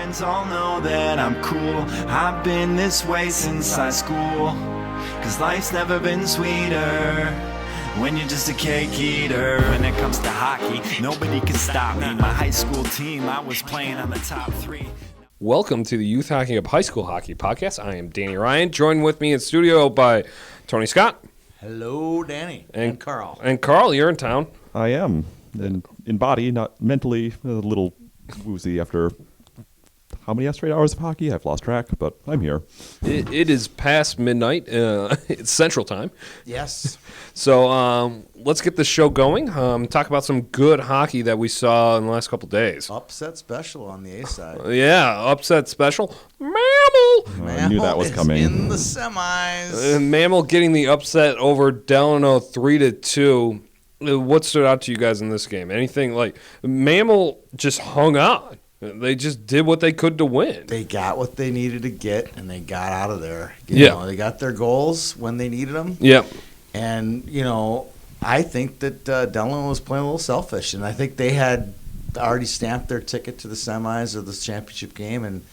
friends all know that I'm cool. I've been this way since high school. Cause life's never been sweeter when you're just a cake eater. When it comes to hockey, nobody can stop me. My high school team, I was playing on the top three. Welcome to the Youth Hacking Up High School Hockey Podcast. I am Danny Ryan, joined with me in studio by Tony Scott. Hello, Danny. And Carl. And Carl, you're in town. I am. And in body, not mentally, a little woozy after how many straight hours of hockey? I've lost track, but I'm here. It is past midnight. It's Central Time. Yes. So let's get the show going. Talk about some good hockey that we saw in the last couple days. Upset special on the A side. Yeah, upset special. Mammal! I knew that was coming. In the semis. Mammal getting the upset over Delano 3-2. What stood out to you guys in this game? Anything like Mammal just hung on. They just did what they could to win. They got what they needed to get, and they got out of there. You know, they got their goals when they needed them. Yep. And, I think that Delano was playing a little selfish, and I think they had already stamped their ticket to the semis of this championship game and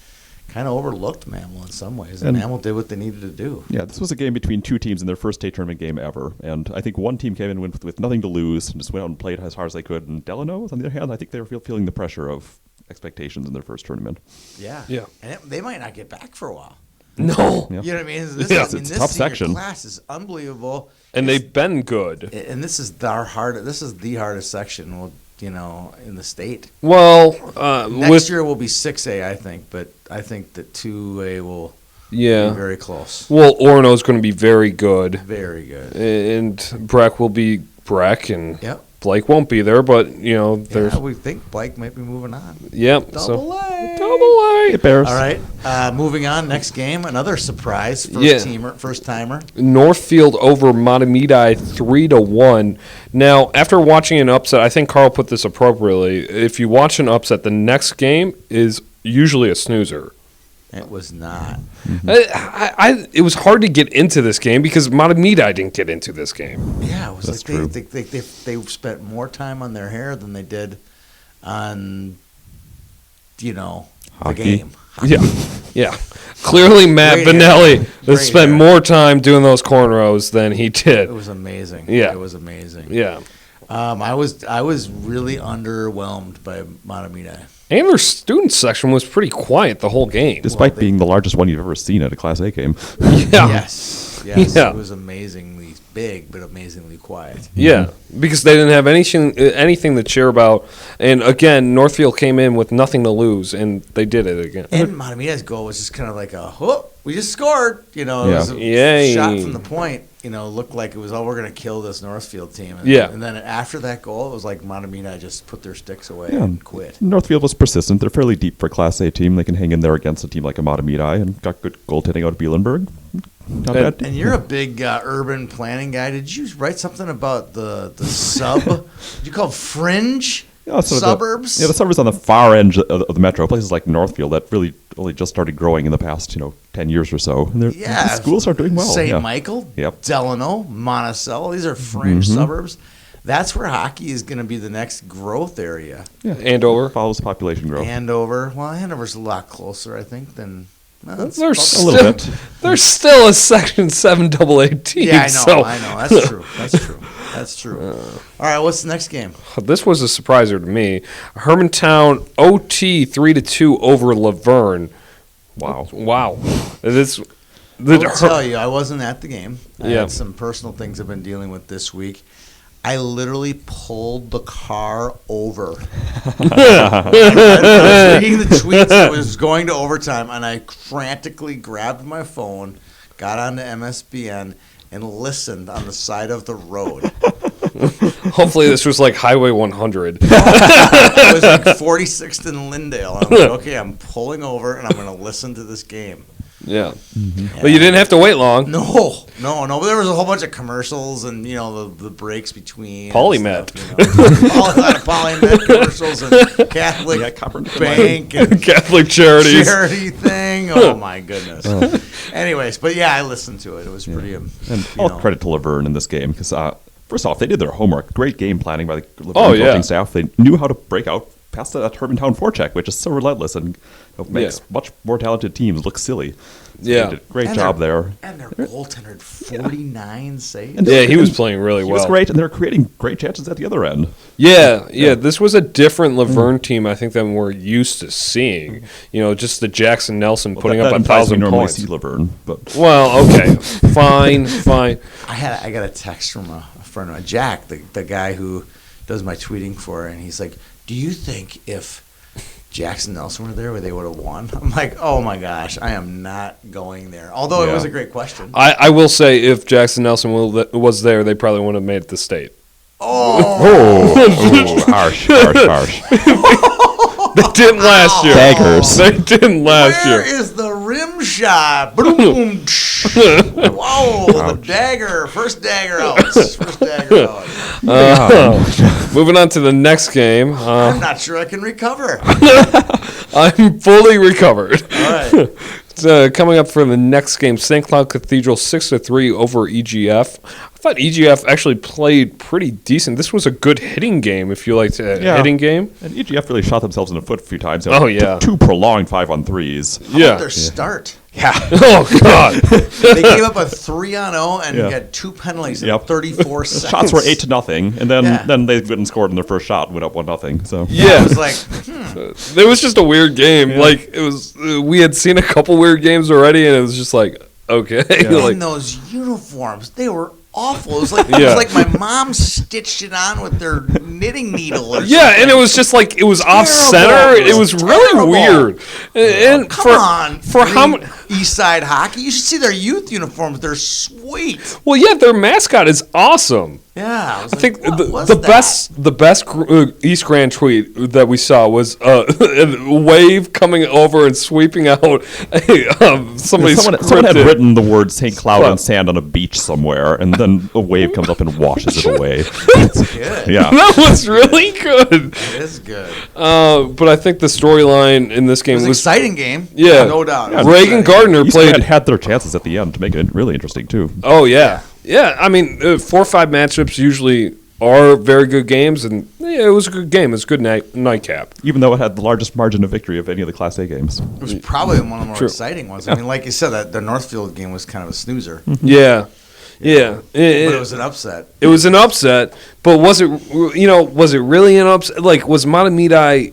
kind of overlooked Mammal in some ways. And Mammal did what they needed to do. Yeah, this was a game between two teams in their first state tournament game ever. And I think one team came in with nothing to lose and just went out and played as hard as they could. And Delano, on the other hand, I think they were feeling the pressure of expectations in their first tournament. Yeah. Yeah. And they might not get back for a while. No. Yeah. You know what I mean? It's a tough section. Class is unbelievable. And they've been good. And this is the hardest section, in the state. Well, next year will be 6A, I think, but I think that 2A will be very close. Well, Orono's going to be very good. Very good. And Breck will be Breck, and Yep. Blake won't be there, but, there's... Yeah, we think Blake might be moving on. Yep. Double A. Double A. It bears. All right. Moving on, next game, another surprise. First timer. Northfield over Matamidi 3-1. Now, after watching an upset, I think Carl put this appropriately. If you watch an upset, the next game is usually a snoozer. It was not. It was hard to get into this game because Matamidi didn't get into this game. Yeah, it was That's like true. they spent more time on their hair than they did on, the Hockey. game. Yeah. Clearly, Matt Great Benelli hair. has Great spent hair. more time doing those cornrows than he did. It was amazing. Yeah. It was amazing. Yeah. I was really underwhelmed by Matamidi. And their student section was pretty quiet the whole game. Despite being the largest one you've ever seen at a Class A game. Yeah. Yes. Yeah. It was amazingly big, but amazingly quiet. Yeah, because they didn't have anything to cheer about. And again, Northfield came in with nothing to lose, and they did it again. And Matamida's goal was just kind of like we just scored. It was a Yay. shot from the point. Looked like it was, we're going to kill this Northfield team. And, Yeah. And then after that goal, it was like Matamida just put their sticks away Yeah. and quit. Northfield was persistent. They're fairly deep for a Class A team. They can hang in there against a team like a Matamidi and got good goaltending out of Bielenberg. Not bad. And you're a big urban planning guy. Did you write something about the sub? Did you call it fringe suburbs? The suburbs on the far end of the metro, places like Northfield that really only just started growing in the past 10 years or so. And the schools are doing well. St. Michael, Yep. Delano, Monticello. These are fringe suburbs. That's where hockey is going to be the next growth area. Yeah. Andover. Follows population growth. Andover's a lot closer, I think, than... There's a still, little bit. There's still a Section 7 AA team. Yeah, I so. know. That's true. All right, what's the next game? This was a surpriser to me. Hermantown OT 3-2 over Laverne. Wow. I'll tell you, I wasn't at the game. I Yeah. had some personal things I've been dealing with this week. I literally pulled the car over. I was reading the tweets. It was going to overtime, and I frantically grabbed my phone, got onto MSBN, and listened on the side of the road. Hopefully this was like Highway 100. It was like 46th and Lindale. And I'm like, okay, I'm pulling over, and I'm going to listen to this game. Yeah. But you didn't have to wait long. No. But there was a whole bunch of commercials and, the breaks between. Polymed. Polymed commercials and Catholic Bank and Catholic Charities. charity thing. Oh, my goodness. Anyways, but yeah, I listened to it. It was pretty. And all credit to Laverne in this game because, first off, they did their homework. Great game planning by the Laverne coaching staff. They knew how to break out passed a Hermantown forecheck, which is so relentless and makes much more talented teams look silly. So Yeah. they did a great job there. And their goaltender had 49 saves. And Yeah, he was playing really He well. was great, and they're creating great chances at the other end. Yeah. This was a different Laverne team, I think, than we're used to seeing. Just the Jackson Nelson putting that up implies we 1,000 normally points. see Laverne, but Well, okay, fine. I got a text from a friend of mine, Jack, the guy who does my tweeting for her, and he's like, "Do you think if Jackson Nelson were there, they would have won?" I'm like, "Oh my gosh, I am not going there." Although it was a great question. I will say, if Jackson Nelson was there, they probably wouldn't have made it to state. harsh. They didn't last year. Daggers. They didn't last Where year. is the rim shot? Boom! Whoa! The dagger, first dagger out. Moving on to the next game. I'm not sure I can recover. I'm fully recovered. All right. Coming up for the next game, St. Cloud Cathedral 6-3 over EGF. I thought EGF actually played pretty decent. This was a good hitting game, if you liked a hitting game. And EGF really shot themselves in the foot a few times. Oh, yeah. Two prolonged 5-on-3s. How about their start? Yeah. Oh, God. They gave up a 3-on-0 and had 2 penalties in 34 seconds. Shots were 8-0, and then Yeah. then they went and scored in their first shot and went up 1-0. So Yeah. I was like, It was just a weird game. Like, it was. We had seen a couple weird games already, and it was just like, okay. and those uniforms, they were awful. It was like my mom stitched it on with their knitting needle or something. Yeah, and it was just like it was off center. Terrible. It was really Terrible. weird. And Come on. for how Green East Side Hockey. You should see their youth uniforms. They're sweet. well, yeah, their mascot is awesome. Yeah. I was I think like, what was the that? best East Grand tweet that we saw was a wave coming over and sweeping out somebody's someone had scripted. written the word St. Cloud on sand on a beach somewhere, and then a wave comes up and washes it away. It's good. Yeah. That was really good. It is good. But I think the storyline in this game It was an was exciting game. Yeah. No doubt. It was Reagan exciting. Gardner East played. had their chances at the end to make it really interesting too. Oh yeah. I mean, 4 or 5 matchups usually are very good games, and it was a good game. It was a good nightcap. Even though it had the largest margin of victory of any of the Class A games. It was probably one of the more True. exciting ones. I mean, like you said, that the Northfield game was kind of a snoozer. Yeah. But it was an upset. It was an upset, but was it really an upset? Like, was Matamidi,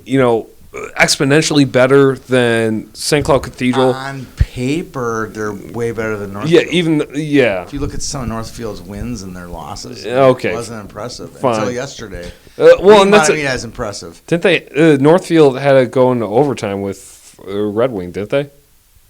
exponentially better than St. Cloud Cathedral? On paper, they're way better than Northfield. If you look at some of Northfield's wins and their losses, Okay. it wasn't impressive Fine. until yesterday. And that's is impressive. didn't they? Northfield had to go into overtime with Red Wing, didn't they?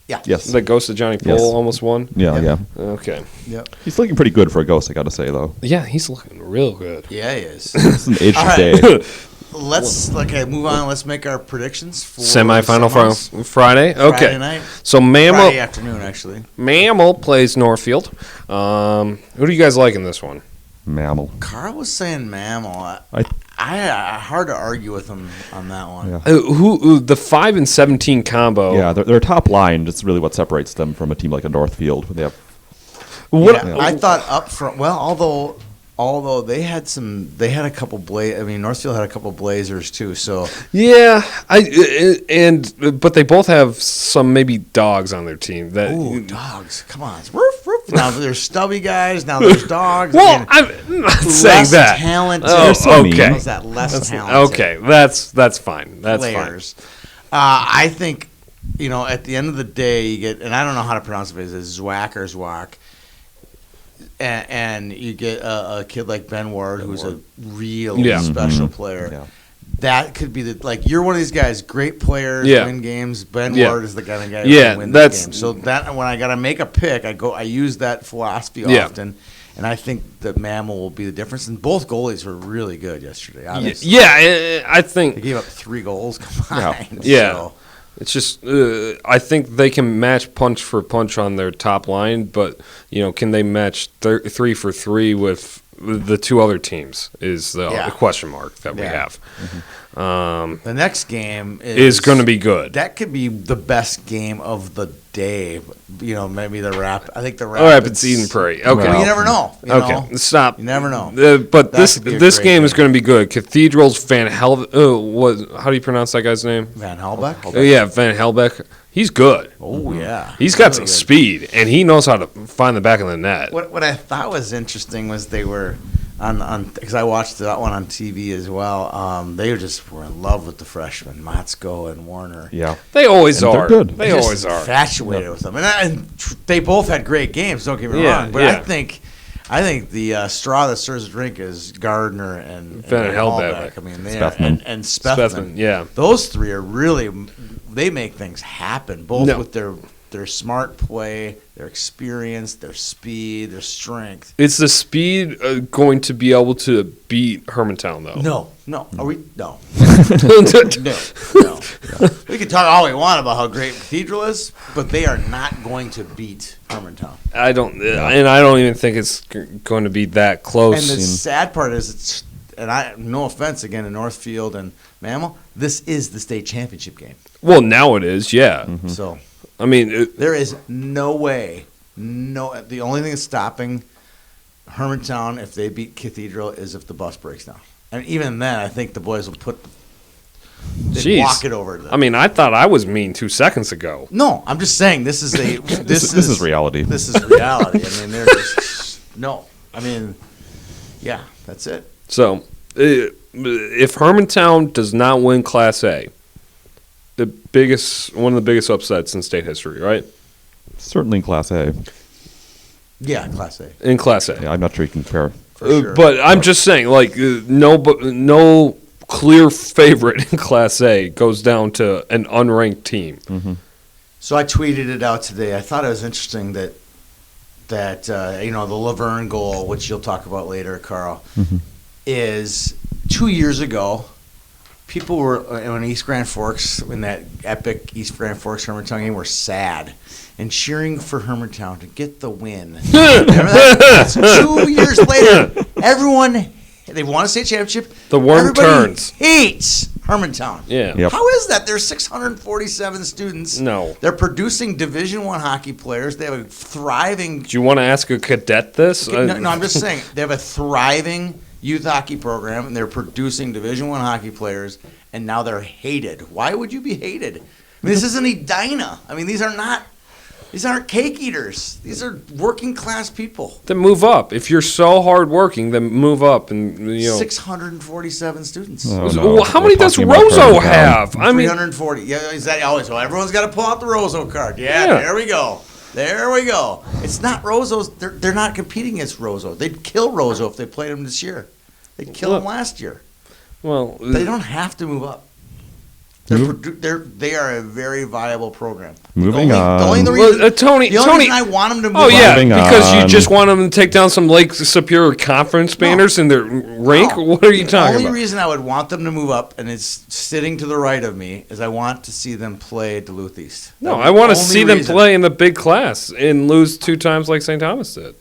Yeah. Yes. That Ghost of Johnny Pohl Yes. almost won. Yeah. Okay. Yep. He's looking pretty good for a ghost, I got to say, though. Yeah, he's looking real good. Yeah, he is. It's an age All of right. day. Let's move on. Let's make our predictions for Semifinal semis. for Friday. Okay. Friday night. So Friday afternoon, actually. Mammal plays Northfield. Who do you guys like in this one? Mammal. Carl was saying Mammal. I Hard to argue with him on that one. Yeah. Who the 5 and 17 combo? Yeah, their top line is really what separates them from a team like a Northfield. They have Yeah, I thought up front. Well, although they had a couple Northfield had a couple Blazers too. So Yeah, but they both have some maybe dogs on their team that. ooh, dogs! Come on, it's roof, roof. Now there's stubby guys. Now there's dogs. Well, I'm not saying less that. talented. Oh, okay. How's that less talented? Okay, that's fine. That's players. I think at the end of the day, you get, and I don't know how to pronounce it. It's Zwack or Zwack. And you get a kid like Ben Ward, who's a really special player. Yeah. That could be you're one of these guys, great players, win games. Ben Ward is the kind of guy who can win the game. So that when I got to make a pick, I use that philosophy often, and I think that Mammal will be the difference. And both goalies were really good yesterday. Obviously. Yeah, I think They gave up 3 goals combined. Yeah. So. it's just I think they can match punch for punch on their top line, but can they match 3 for 3 with the 2 other teams is the question mark that we have. The next game is going to be good. That could be the best game of the day. You know, maybe the Rap. I think the Rapids Eden Prairie. Okay. Well, you never know. Okay, stop. You never know. But That could be a this great game is going to be good. Cathedral's Van Hel. How do you pronounce that guy's name? Van Helbeck. Yeah, Van Helbeck. He's good. Oh yeah. He's got some Really good. speed, and he knows how to find the back of the net. What I thought was interesting was they were on because I watched that one on TV as well. They were in love with the freshmen, Motzko and Warner. Yeah. They always And they're are. good. They Just always are. infatuated with them, and they both had great games. Don't get me Yeah, wrong, but yeah. I think the straw that stirs the drink is Gardner and Van Helbeck. Hallback. I mean, Spethman. and Spethman. Spethman, yeah. Those three are really they make things happen. Both No. with their smart play, their experience, their speed, their strength. Is the speed going to be able to beat Hermantown, though? No. Are we? No. No. We can talk all we want about how great Cathedral is, but they are not going to beat Hermantown. I don't, and I don't even think it's going to be that close. And the sad part is, no offense again to Northfield and Mammal, this is the state championship game. Well, now it is, yeah. So I mean, there is no way. The only thing that's stopping Hermantown if they beat Cathedral is if the bus breaks down. And even then, I think the boys will Jeez. walk it over to them. I mean, I thought I was mean 2 seconds ago. No, I'm just saying this is This is reality. This is reality. I mean, they're just no. I mean, yeah, that's it. So, if Hermantown does not win Class A, one of the biggest upsets in state history, right? Certainly in Class A. Yeah, Class A. In Class A. Yeah, I'm not sure you can compare. For sure. But I'm just saying, like, no clear favorite in Class A goes down to an unranked team. So I tweeted it out today. I thought it was interesting that the Laverne goal, which you'll talk about later, Carl, is 2 years ago. People were in East Grand Forks in that epic East Grand Forks Hermantown game were sad and cheering for Hermantown to get the win. Remember that? 2 years later, they won a state championship. The worm Everybody turns. Hates Hermantown. Yeah. Yep. How is that? There's 647 students. No. They're producing Division I hockey players. They have a thriving. Do you want to ask a cadet this? No, I'm just saying they have a thriving youth hockey program, and they're producing Division I hockey players, and now they're hated. Why would you be hated? I mean, this isn't Edina. I mean, these aren't cake eaters. These are working class people. Then move up. If you're so hardworking, then move up. And 647 students. Oh, no. Well, how many We're does talking about Roseau Hermantown. have? I mean, 340. Yeah, is that always? So everyone's got to pull out the Roseau card. Yeah, Yeah. there we go. There we go. It's not Roseau's. They're not competing against Roseau. They'd kill Roseau if they played them this year. They killed them last year. well, They don't have to move up. They are a very viable program. Moving on. The only Tony, reason I want them to move oh yeah, up. Moving because you on. just want them to take down some Lake Superior Conference banners in their rink. No. What are you The talking only about? reason I would want them to move up, and it's sitting to the right of me, is I want to see them play Duluth East. No, That's I want to the only see them reason. play in the big class and lose 2 times like St. Thomas did.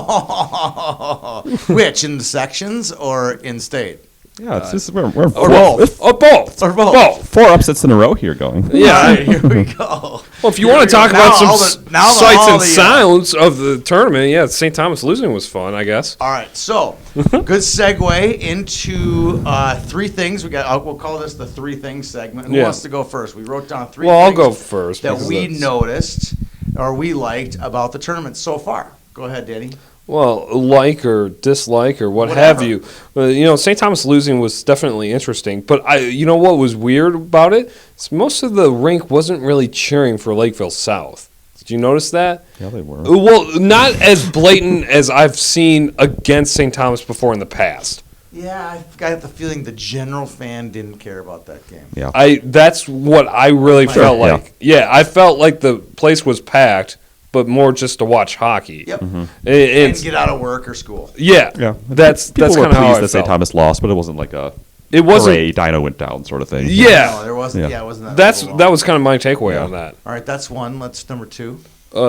Oh, which in the sections or in state? Yeah, it's just we're Or both. both. Or both. 4 upsets in a row here going. Yeah. All right, here we go. Well, if you Here want we to talk go. about Now some all the- now sights all and the, sounds of the tournament, yeah, St. Thomas losing was fun, I guess. All right, so good segue into 3 things. We'll call this the 3 things segment. Who Yeah. wants to go first? We wrote down 3 Well, I'll things go first. that because we that's- noticed or we liked about the tournament so far. Go ahead, Danny. Well, like or dislike or what Whatever. have you. St. Thomas losing was definitely interesting. But what was weird about it? Is most of the rink wasn't really cheering for Lakeville South. Did you notice that? Yeah, they were. Well, not as blatant as I've seen against St. Thomas before in the past. Yeah, I've got the feeling the general fan didn't care about that game. Yeah. That's what I really felt yeah. like. Yeah, I felt like the place was packed, but more just to watch hockey. Yep. And And get out of work or school. yeah, Yeah. that's People were kind of how pleased I that St. felt. Thomas lost, but it wasn't like a It wasn't. hooray, Dino went down sort of thing. Yeah, No, there wasn't. Yeah. Yeah, it wasn't that. that overwhelming. was kind of my takeaway on that. All right, that's one. Let's number 2.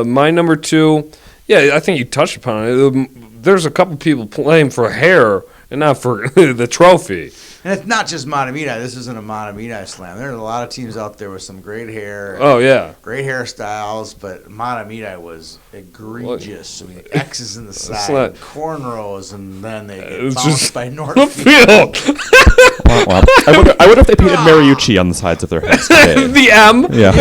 My number 2, yeah, I think you touched upon it. There's a couple people playing for hair and not for the trophy. And it's not just Matamidi. This isn't a Matamidi slam. There's a lot of teams out there with some great hair. Oh, yeah. Great hairstyles, but Matamidi was egregious. I mean, X's in the It's side, not- cornrows, and then they get It's bounced just by the Northfield. field. Well, I wonder if they painted Mariucci on the sides of their heads today. The M. Yeah.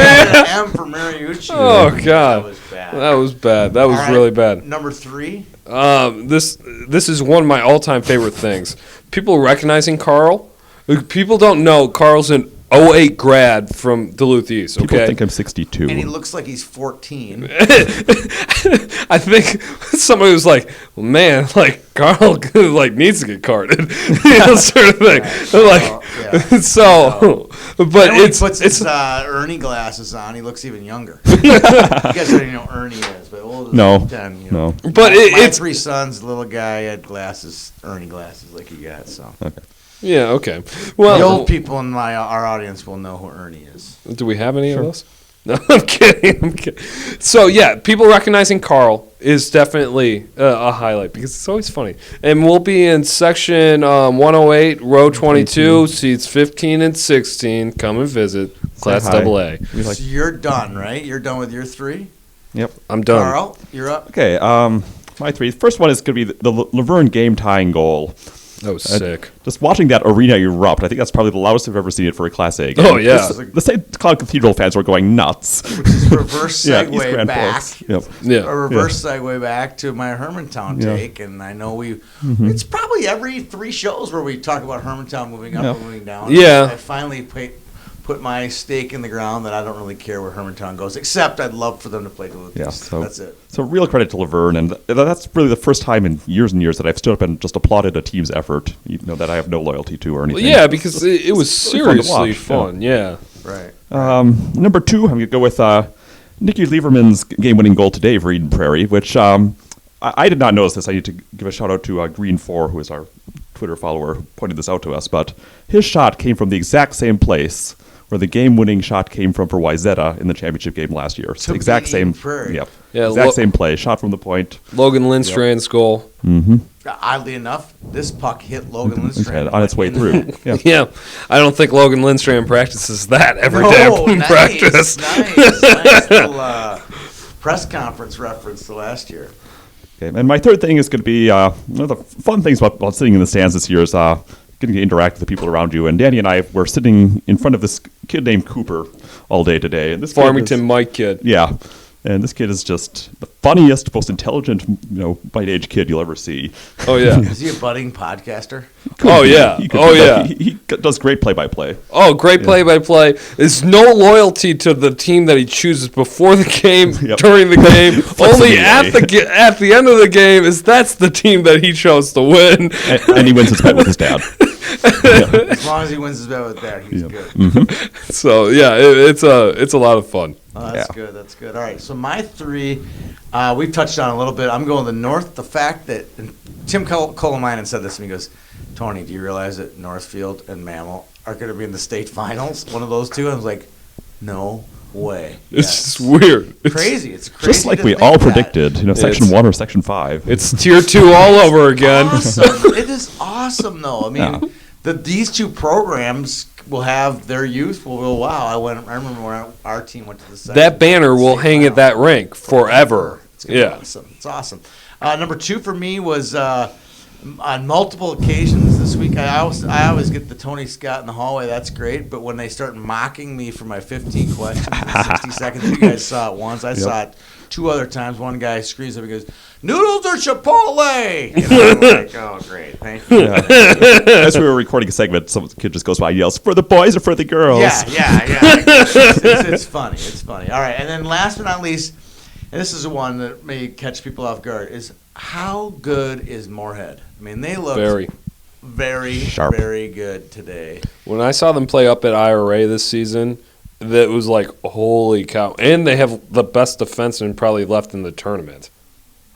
M for Mariucci. Oh, God. That was bad. That was bad. That was All right, really bad. Number 3. This is one of my all-time favorite things. People recognizing Carl. People don't know Carl's an '08 grad from Duluth East. People Okay, think I'm 62. And he looks like he's 14. I think somebody was like, well, "Man, like Carl, like needs to get carded," sort of thing. Well, yeah. So, but And when it's he puts it's his Ernie glasses on, he looks even younger. You guys don't even know who Ernie is, but we'll just No, pretend, you know. but my it's 3 sons, the little guy had glasses, Ernie glasses like you got. So yeah, okay. the Well, old people in our audience will know who Ernie is. do we have any of those? No, I'm kidding. I'm kidding. So yeah, people recognizing Carl is definitely a highlight because it's always funny. And we'll be in section 108, row 22, seats 15 and 16. Come and visit Class hi. AA. We like- So you're done, right? You're done with your 3. Yep. I'm done. Carl, you're up. Okay. My 3. First one is going to be the Laverne game tying goal. That was sick. Just watching that arena erupt, I think that's probably the loudest I've ever seen it for a Class A game. Oh, yeah. The St. Cloud Cathedral fans were going nuts. Which is reverse Yeah, East segue Grand back. Forks. Yep. Yeah. A reverse segue back to my Hermantown Yeah. take, and I know it's probably every 3 shows where we talk about Hermantown moving up Yeah. and moving down. Yeah. I finally put my stake in the ground that I don't really care where Hermantown goes, except I'd love for them to play Duluth. Yeah, East. so That's it. So real credit to Laverne, and that's really the first time in years and years that I've stood up and just applauded a team's effort, even though that I have no loyalty to or anything. Yeah, because it was It's really fun to seriously watch, fun. Yeah. Right. Number 2, I'm going to go with Nicky Lieberman's game-winning goal today for Eden Prairie, which I did not notice this. I need to give a shout-out to Green4, who is our Twitter follower, who pointed this out to us, but his shot came from the exact same place where the game-winning shot came from for Wyzetta in the championship game last year. To Exact beat same, Eden Prairie. yep, Yeah, exact same play, shot from the point. Logan Lindstrand's goal. Oddly enough, this puck hit Logan Lindstrand On its way through. Yeah. Yeah, I don't think Logan Lindstrand practices that every day in nice, practice. nice little press conference reference to last year. Okay, and my third thing is going to be one of the fun things about sitting in the stands this year is getting to interact with the people around you. And Danny and I were sitting in front of this kid named Cooper all day today. And this kid Farmington is- Mike kid. Yeah. And this kid is just the funniest, most intelligent, bite-age kid you'll ever see. Oh yeah. Is he a budding podcaster? Oh yeah. He could Oh do that. yeah. He does great play-by-play. Oh, great play-by-play. There's no loyalty to the team that he chooses before the game, Yep. during the game. Flips Only him at away. at the end of the game is that's the team that he chose to win. And he wins his bet with his dad. As long as he wins his bet with that, he's good. So yeah, it's a lot of fun. Oh, that's Yeah. good. That's good. All right. So my 3, we've touched on a little bit. I'm going the North. The fact that and Tim Coleman said this to me. He goes, Tony, do you realize that Northfield and Mammal are going to be in the state finals? One of those two. I was like, no way. It's Yes. just weird. Crazy. It's crazy. Just like to we think all that. predicted, Section It's- 1 or Section 5. It's tier 2 all over again. Awesome. It is awesome, though. I mean, these two programs will have their youth. Will go, wow. I remember when our team went to the second. That banner will state hang at final. that rink forever. It's gonna be Yeah. awesome. It's awesome. Number 2 for me was on multiple occasions this week. I always get the Tony Scott in the hallway. That's great. But when they start mocking me for my 15 questions in 60 seconds, you guys saw it once. I saw it 2 other times. One guy screams up and goes, "Noodles or Chipotle?" And I'm like, "Oh, great, thank you." As we were recording a segment, some kid just goes by and yells, "For the boys or for the girls?" Yeah. It's funny. It's funny. All right, and then last but not least, and this is the one that may catch people off guard, is how good is Moorhead? I mean, they look very Sharp. very good today. When I saw them play up at IRA this season, that was like, holy cow. And they have the best defenseman probably left in the tournament.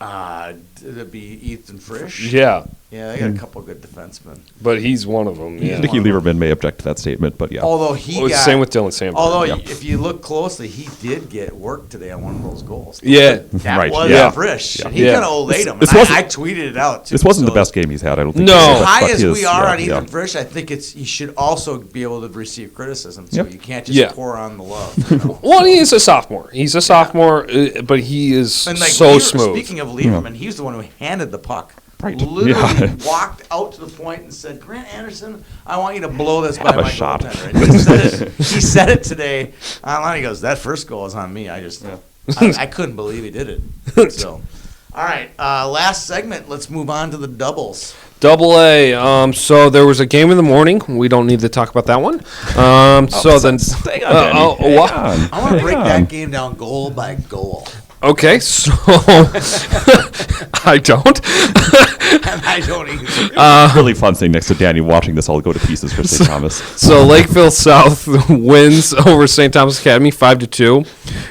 It'd be Ethan Frisch. Yeah. Yeah, they got a couple good defensemen. But he's one of them. Yeah. Nicky Lieberman may object to that statement, but yeah. Although he got, Same with Dylan Sandberg. although Yeah. if you look closely, he did get work today on one of those goals. Yeah. That Right, was yeah. Frisch. Yeah. He Yeah. kind of olayed him. This And wasn't- I tweeted it out too. This wasn't the So best game he's had, I don't think. No. As high as we are on yeah. Ethan Frisch, I think he should also be able to receive criticism. So Yep. you can't just Yeah. pour on the love. You know? Well, he is a sophomore. He's a sophomore, but he is And like so smooth. Speaking of Lieberman, he's the one who handed the puck. Right. Literally Yeah. walked out to the point and said, "Grant Anderson, I want you to blow this Have by a my shot." goaltender." And he said it today online. He goes, "That first goal is on me. I couldn't believe he did it." So, all right, last segment. Let's move on to the doubles. Double A. So there was a game in the morning. We don't need to talk about that one. So then, Hang on, Danny. Hang what? on. I want to break Hang that on. game down goal by goal. Okay, so I don't. And I don't either. Really fun sitting next to Danny watching this all go to pieces for St. Thomas. So Lakeville South wins over St. Thomas Academy 5-2.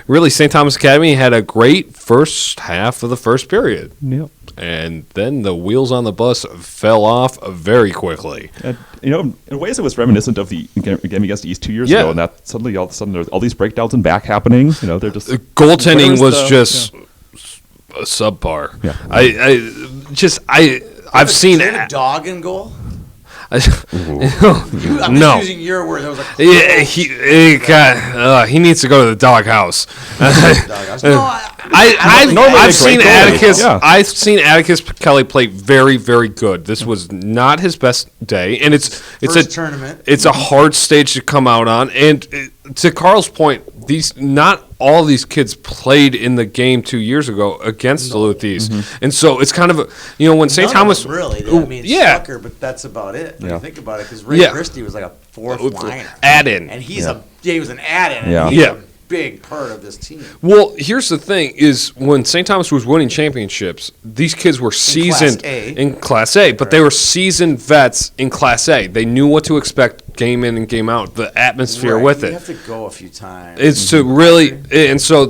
Really, St. Thomas Academy had a great first half of the first period, Yep. and then the wheels on the bus fell off very quickly. And, in ways it was reminiscent of the game against East 2 years Yeah. ago, and that suddenly all of a sudden there's all these breakdowns and back happening. They're just The goaltending Where's was the- just a subpar. Yeah. I've seen Is there a it. dog in goal? I'm No. just using your word. There was a Yeah, he needs to go to the doghouse. doghouse. No, I've normally a seen great goalie. Atticus. Yeah. I've seen Atticus Kelly play very, very good. This was not his best day, and it's First a tournament. It's a hard stage to come out on. And to Carl's point, not all these kids played in the game 2 years ago against Duluth East, and so it's kind of when St. None Thomas of them really. I mean, yeah. Sucker, but that's about it. When Yeah. you think about it, because Ray Yeah. Christie was like a fourth With liner. add-in. And he was an add-in. Yeah. And he's Yeah. a big part of this team. Well, here's the thing: is when St. Thomas was winning championships, these kids were seasoned A. in Class A, but they were seasoned vets in Class A. They knew what to expect game in and game out. The atmosphere Right. with You it. have to go a few times. It's to really, and so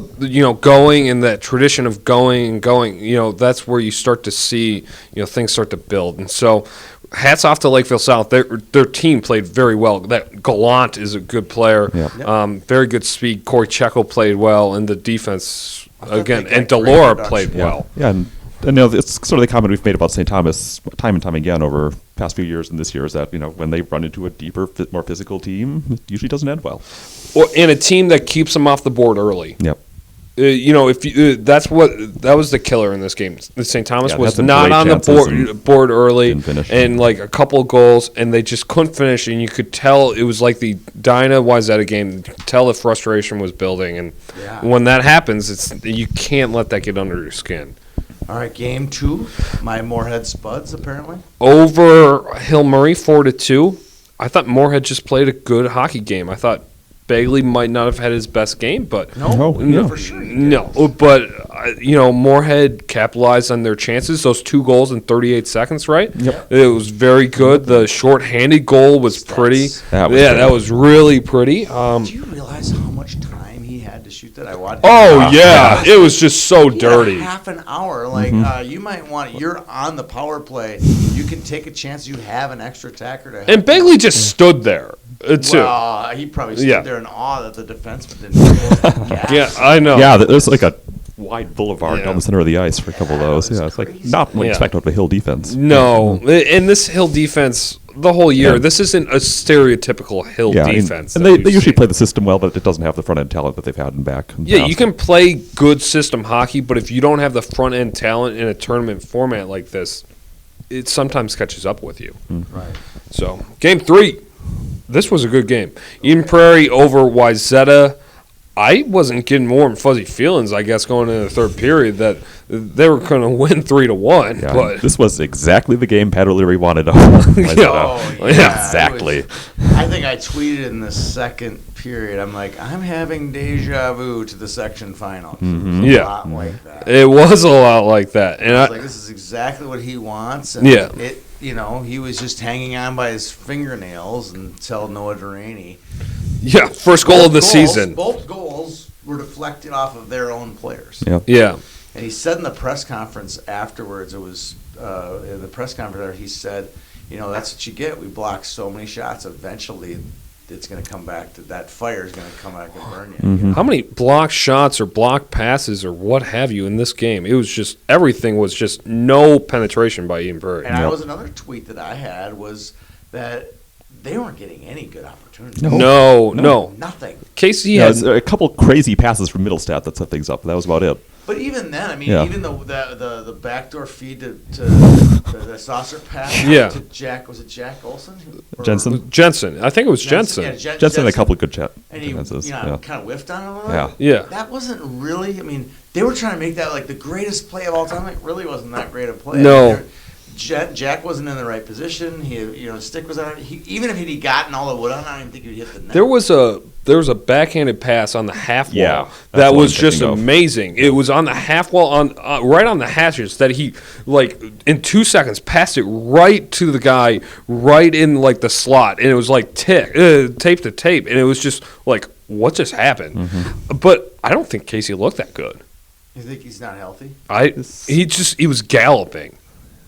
going and that tradition of going and going. That's where you start to see things start to build, and so. Hats off to Lakeville South. Their team played very well. That Gallant is a good player. Yeah. Very good speed. Corey Checo played well, and the defense thought again. they got And great Delora production. played well. Yeah, and it's sort of the comment we've made about St. Thomas time and time again over past few years and this year is that when they run into a deeper, more physical team, it usually doesn't end well. Or in a team that keeps them off the board early. Yep. That was the killer in this game. St. Thomas Yeah, was had some not great on the chances and board early, didn't finish. and like a couple goals, and they just couldn't finish. And you could tell it was like the Dinah Wayzata game. You could tell the frustration was building, and Yeah. when that happens, you can't let that get under your skin. All right, game 2. My Moorhead Spuds, apparently. Over Hill Murray 4-2. I thought Moorhead just played a good hockey game. I thought Bagley might not have had his best game, but No, for sure. he did. no, but Moorhead capitalized on their chances. Those 2 goals in 38 seconds, right? Yep. It was very good. The short-handed goal was pretty. That was yeah, good. that was really pretty. Do you realize how much time he had to shoot that? I watched. Oh yeah, it was just so He had dirty. half an hour. Like you might want. You're on the power play. You can take a chance. You have an extra attacker to. Help And Bagley just stood there too. Well, he probably stood Yeah. there in awe that the defenseman didn't. Yeah, I know. Yeah, there's like a wide boulevard Yeah. down the center of the ice for a couple of those. was Yeah, it's like crazy. not what you Yeah. expect out of a Hill defense. No, and this Hill defense the whole year. Yeah. This isn't a stereotypical Hill Yeah, defense. and that they we've usually seen. play the system well, but it doesn't have the front end talent that they've had in back. in the Yeah, past. you can play good system hockey, but if you don't have the front end talent in a tournament format like this, it sometimes catches up with you. Right. So, game 3. This was a good game. Eden Prairie over Wayzata. I wasn't getting warm, fuzzy feelings, I guess, going into the third period that they were going to win 3-1. Yeah, But this was exactly the game Pat O'Leary wanted. Oh, Yeah. yeah. Exactly. It was- I think I tweeted in the second period. I'm like, I'm having deja vu to the section final. It was a Yeah. lot like that. it was a lot like that. And I was I, like, this is exactly what he wants. And Yeah. it, he was just hanging on by his fingernails until Noah Duraney. yeah, first goal of the Both goals- season. Both goals were deflected off of their own players. Yeah. Yeah. And he said in the press conference afterwards, it was in the press conference there, he said, that's what you get. We block so many shots. Eventually, it's going to come back to that fire is going to come back and burn you. Mm-hmm. How many block shots or block passes or what have you in this game? It was just everything was just no penetration by Eden Prairie. And that was another tweet that I had was that they weren't getting any good opportunities. No. Nothing. Casey Yeah, had a couple crazy passes from Middlestat that set things up. That was about it. But even then, I mean, Yeah. even the backdoor feed to the saucer pass Yeah. to Jack, was it Jack Olson? Or- Jensen. I think it was Jensen. Yeah, Jensen had a couple of good And he defenses. kind of whiffed on it a little Yeah. bit. Yeah. That wasn't really, I mean, they were trying to make that like the greatest play of all time. It really wasn't that great a play. No. I mean, Jack wasn't in the right position. Stick was on. Even if he'd gotten all the wood on, I don't even think he'd hit the net. There was a backhanded pass on the half wall Yeah, that's that what was I'm just thinking of. amazing. It was on the half wall on right on the hatches that he like in 2 seconds passed it right to the guy right in like the slot, and it was like tape to tape, and it was just like what just happened. Mm-hmm. But I don't think Casey looked that good. You think he's not healthy? He was galloping.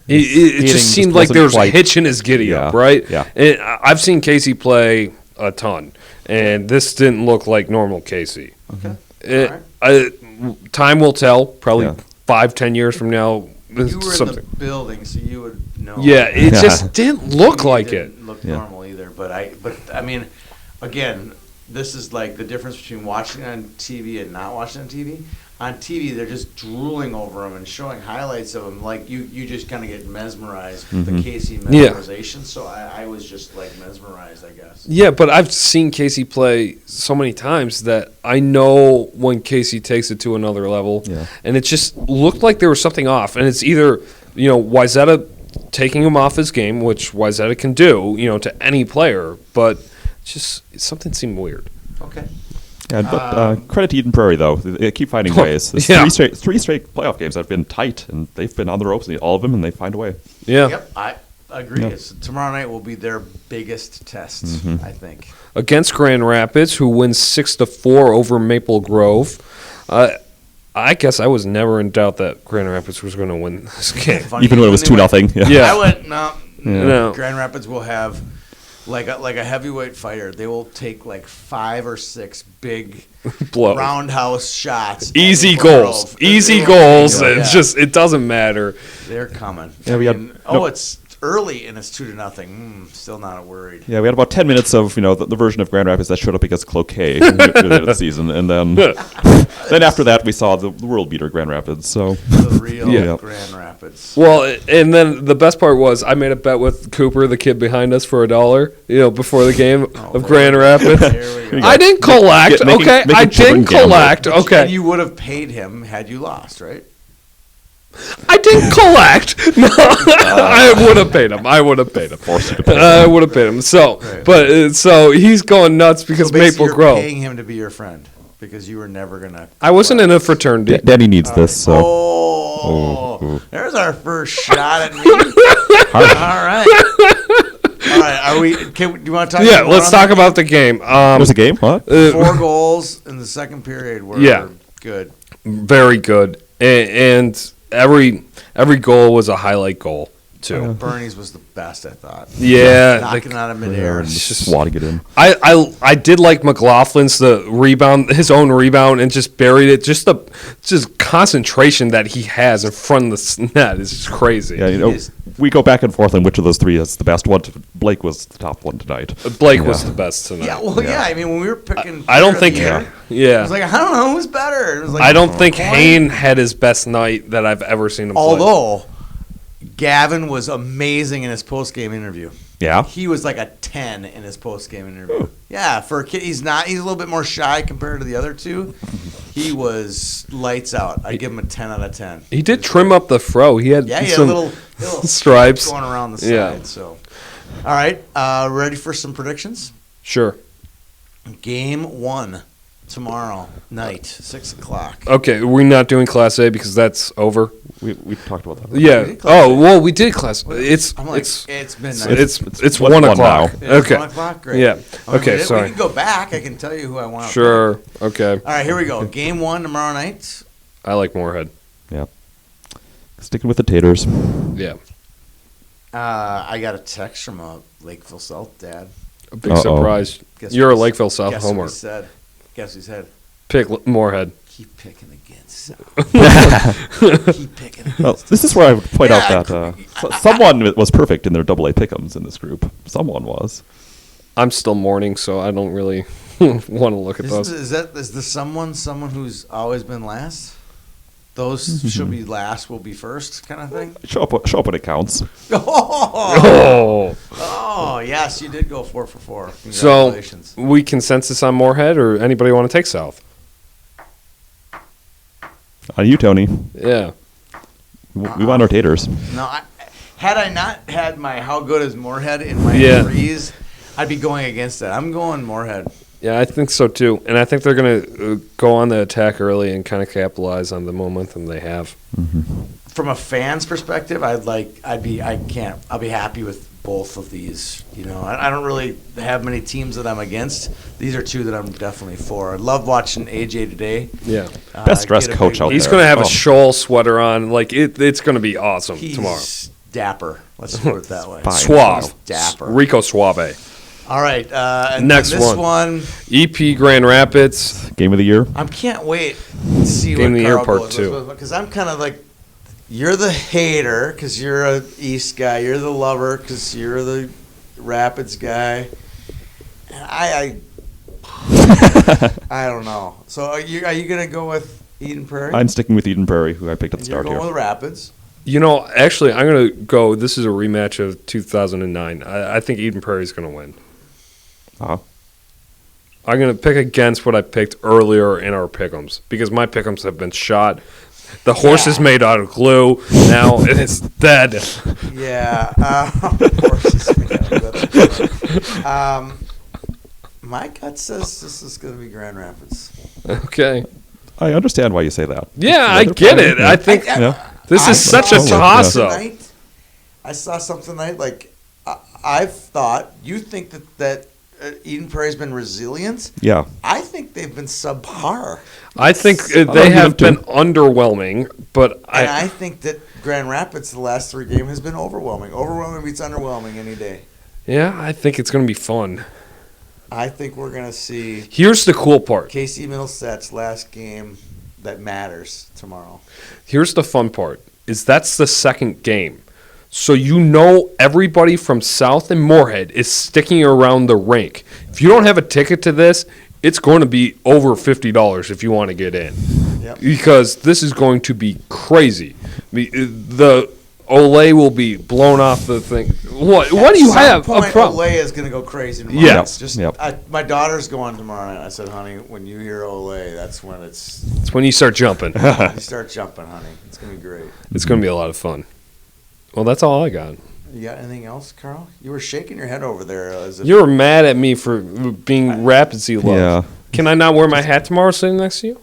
It skating just seemed just like there was wasn't a hitch in his giddy up, Yeah, right? yeah. And I've seen Casey play a ton, and this didn't look like normal Casey. Okay. Time will tell. Probably Yeah. 5-10 years from now. You were something. in the building, so you would know. Yeah, it Yeah. just didn't look like it. Didn't look Yeah. normal either. But I mean, again, this is like the difference between watching on TV and not watching on TV. On TV, they're just drooling over him and showing highlights of him. Like you just kind of get mesmerized with the Casey Yeah. mesmerization. So I was just like mesmerized, I guess. Yeah, but I've seen Casey play so many times that I know when Casey takes it to another level. Yeah. And it just looked like there was something off. And it's either, Wayzata taking him off his game, which Wayzata can do, to any player, but just something seemed weird. Okay. Yeah, but credit to Eden Prairie, though. They keep finding ways. It's Yeah. three straight playoff games that have been tight, and they've been on the ropes, all of them, and they find a way. Yeah. Yep, I agree. Yeah. Tomorrow night will be their biggest test, I think. Against Grand Rapids, who wins 6-4 over Maple Grove. I guess I was never in doubt that Grand Rapids was going to win this game. Funny, Even when it was they 2-0. went- Yeah. I went, no. No. Grand Rapids will have like a heavyweight fighter. They will take like 5 or 6 big Blow. roundhouse shots. at Easy Maple goals. Grove. Easy Yeah, goals. yeah. It's just, it doesn't matter. They're coming. Yeah, we had- It's early and it's 2-0. Still not worried. Yeah, we had about 10 minutes of the version of Grand Rapids that showed up against Cloquet at the end of the season, and then after that we saw the world beater Grand Rapids. So The real Yeah. Grand Rapids. Well, and then the best part was I made a bet with Cooper, the kid behind us, for $1, before the game of Grand Rapids. There we go. I didn't collect, Making- okay? making I children didn't gamble. collect, And okay? you would have paid him had you lost, right? I didn't collect. No, I would have paid him. I would have paid him. forced you to pay. I would have paid him. So, Right. but so he's going nuts because So basically Maple you're Grove. paying him to be your friend because you were never gonna. I wasn't in a fraternity. Danny needs this, so Oh, there's our first shot at me. All right. All right. Are we? Do you want to talk? Yeah, about let's talk about the game. there's a game. What? 4 goals in the second period were Yeah. good. Very good, and every goal was a highlight goal too. Bernie's was the best, I thought. Yeah, Knocking out of midair. And It's just- swatting it in. I did like McLaughlin's the rebound, his own rebound, and just buried it. Just concentration that he has in front of the net is just crazy. Yeah, is- we go back and forth on which of those three is the best one. Blake was the top one tonight. Blake was Yeah. the best tonight. Yeah, well, yeah. I mean, when we were picking, I don't player of think. the year, Yeah, I was like, I don't know who's better. It was like, I don't think coin. Hayne had his best night that I've ever seen him play. Although Gavin was amazing in his post game interview. Yeah. He was like a 10 in his post game interview. Yeah, for a kid, he's a little bit more shy compared to the other two. He was lights out. I give him a 10 out of 10. He did trim up the fro. He had Yeah, he had some little stripes. going around the side. Yeah. So, all right, ready for some predictions? Sure. Game 1 tomorrow night, 6:00. Okay, we're not doing Class A because that's over. We talked about that. Yeah. did Class Oh A. well, we did Class. It's I'm like, it's it's midnight. it's one 1 o'clock. now. It's Okay. 1 o'clock? Great. Yeah. I mean, Okay. we Sorry. can go back. I can tell you who I want. Sure. Okay. All right, here we go. Game 1 tomorrow night. I like Moorhead. Yeah. Sticking with the taters. Yeah. I got a text from a Lakeville South dad. A big surprise. You're a Lakeville South guess homer. What he said? Guess what he said? Pick Moorhead. Keep picking against South. Keep picking against Well, this is where I would point Yeah, out that someone was perfect in their AA pick'ems in this group. Someone was. I'm still mourning, so I don't really want to look at those. Is the someone who's always been last? Those should be last, will be first, kind of thing. Show up when it counts. Oh, Oh. Yes, you did go 4 for 4. So, Congratulations. we consensus on Moorhead, or anybody want to take South? On you, Tony. Yeah. We want our taters. No, had I not had my how good is Moorhead in my Yeah. threes, I'd be going against it. I'm going Moorhead. Yeah, I think so too. And I think they're going to go on the attack early and kind of capitalize on the momentum they have. From a fan's perspective, I'll be happy with both of these. You know, I don't really have many teams that I'm against. These are two that I'm definitely for. I love watching AJ today. Yeah. Best dressed get a coach big- out He's there. going to have Oh. a shoal sweater on. Like, it's going to be awesome He's tomorrow. dapper. Let's put it that way. Fine. Suave. Dapper. Rico Suave. All right. And Next then this one. EP Grand Rapids. Game of the year. I can't wait to see Game of what the year Carl part goes two. with, because I'm kind of like, you're the hater because you're a East guy. You're the lover because you're the Rapids guy. And I don't know. So are you gonna go with Eden Prairie? I'm sticking with Eden Prairie, who I picked at the You're start going here. with Rapids. You know, actually, I'm going to go. This is a rematch of 2009. I think Eden Prairie is going to win. Uh-huh. I'm going to pick against what I picked earlier in our pick'ems because my pick'ems have been shot. The horse is made out of glue. Now it's dead. Yeah. Horses. My gut says this is going to be Grand Rapids. Okay. I understand why you say that. Yeah, I get it. I think this is such a toss-up. I saw something tonight. Like I've thought. You think that Eden Prairie's been resilient? Yeah. I think they've been subpar. I think I'll they give have them been underwhelming, but And I think that Grand Rapids, the last 3 games, has been overwhelming. Overwhelming beats underwhelming any day. I think it's going to be fun. I think we're going to see Here's the cool part. Casey Middlesett's last game that matters tomorrow. Here's the fun part. Is that's the second game. So you know everybody from South and Moorhead is sticking around the rink. If you don't have a ticket to this, it's going to be over $50 if you want to get in. Yep. Because this is going to be crazy. The Olay will be blown off the thing. What do you have? At some point, a problem? Olay is going to go crazy tomorrow. Yeah. It's just, Yep. my daughter's going tomorrow night. I said, honey, when you hear Olay, that's when it's It's when you start jumping. you start jumping, honey. It's going to be great. It's going to be a lot of fun. Well, that's all I got. You got anything else, Carl? You were shaking your head over there as if You were mad at me for being Rapidsy love. Yeah. Can I not wear my hat tomorrow sitting next to you?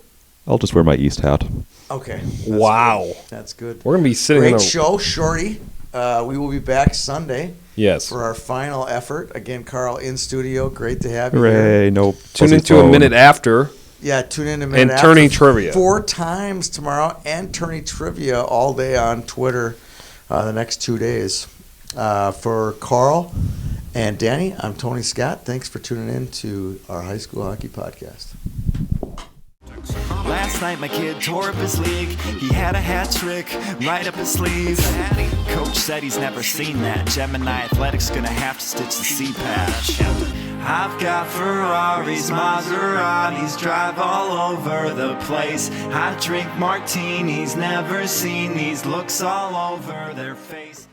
I'll just wear my East hat. okay. Wow. That's good. We're going to be sitting in Great a... show, Shorty. We will be back Sunday Yes. for our final effort. Again, Carl in studio. Great to have you here. Hooray, no Tune fuzzy into a phone. minute after. Yeah, tune in a minute And after. Tourney Trivia. 4 times tomorrow, and Tourney Trivia all day on Twitter the next 2 days. For Carl and Danny, I'm Tony Scott. Thanks for tuning in to our high school hockey podcast. Last night my kid tore up his league. He had a hat trick right up his sleeve. Coach said he's never seen that. Gemini Athletics gonna have to stitch the C patch. I've got Ferraris, Maseratis, drive all over the place. I drink martinis, never seen these looks all over their face.